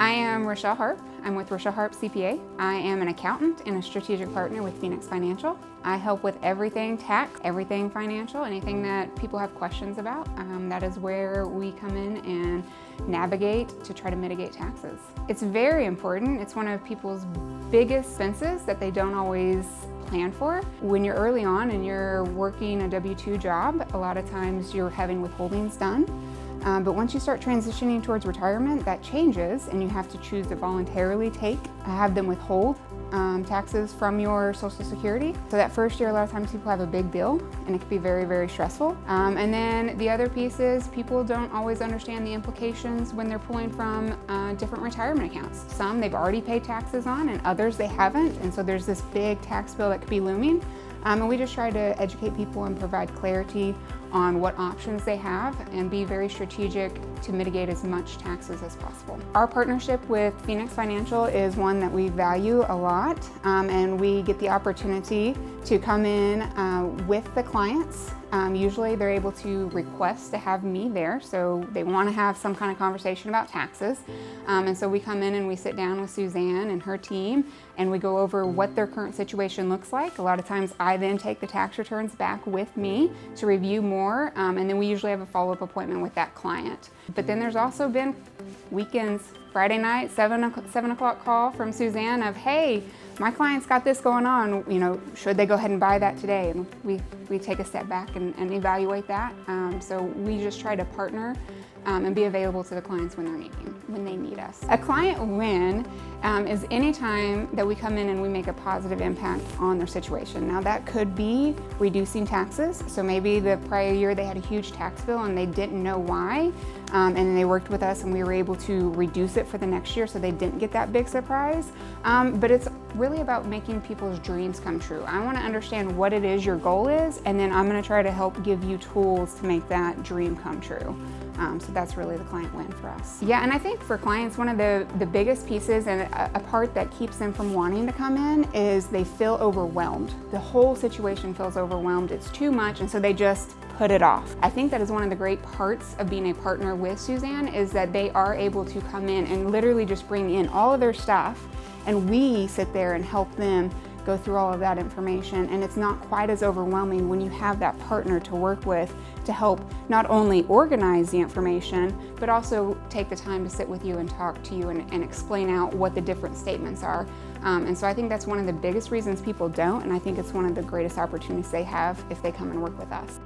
I am Rachelle Harp. I'm with Rachelle Harp CPA. I am an accountant and a strategic partner with PHX Financial. I help with everything tax, everything financial, anything that people have questions about. That is where we come in and navigate to try to mitigate taxes. It's very important. It's one of people's biggest expenses that they don't always plan for. When you're early on and you're working a W-2 job, a lot of times you're having withholdings done. But once you start transitioning towards retirement, that changes and you have to choose to voluntarily have them withhold taxes from your Social Security. So that first year, a lot of times people have a big bill and it can be very, very stressful. And then the other piece is people don't always understand the implications when they're pulling from different retirement accounts. Some they've already paid taxes on and others they haven't. And so there's this big tax bill that could be looming. And we just try to educate people and provide clarity on what options they have and be very strategic to mitigate as much taxes as possible. Our partnership with PHX Financial is one that we value a lot, and we get the opportunity to come in with the clients. Usually they're able to request to have me there, so they want to have some kind of conversation about taxes. And so we come in and we sit down with Suzanne and her team and we go over what their current situation looks like. A lot of times I then take the tax returns back with me to review more, and then we usually have a follow-up appointment with that client. But then there's also been weekends, Friday night, 7 o'clock call from Suzanne of, hey, my client's got this going on, should they go ahead and buy that today? And we take a step back and evaluate that. So we just try to partner and be available to the clients when they need us. A client win is any time that we come in and we make a positive impact on their situation. Now that could be reducing taxes. So maybe the prior year they had a huge tax bill and they didn't know why. And then they worked with us and we were able to reduce it for the next year so they didn't get that big surprise. But it's really about making people's dreams come true. I want to understand what it is your goal is, and then I'm going to try to help give you tools to make that dream come true. So that's really the client win for us. Yeah, and I think for clients, one of the biggest pieces and a part that keeps them from wanting to come in is they feel overwhelmed. The whole situation feels overwhelmed. It's too much, and so they just put it off. I think that is one of the great parts of being a partner with Suzanne is that they are able to come in and literally just bring in all of their stuff, and we sit there and help them go through all of that information, and it's not quite as overwhelming when you have that partner to work with to help not only organize the information, but also take the time to sit with you and talk to you and explain out what the different statements are. And so I think that's one of the biggest reasons people don't, and I think it's one of the greatest opportunities they have if they come and work with us.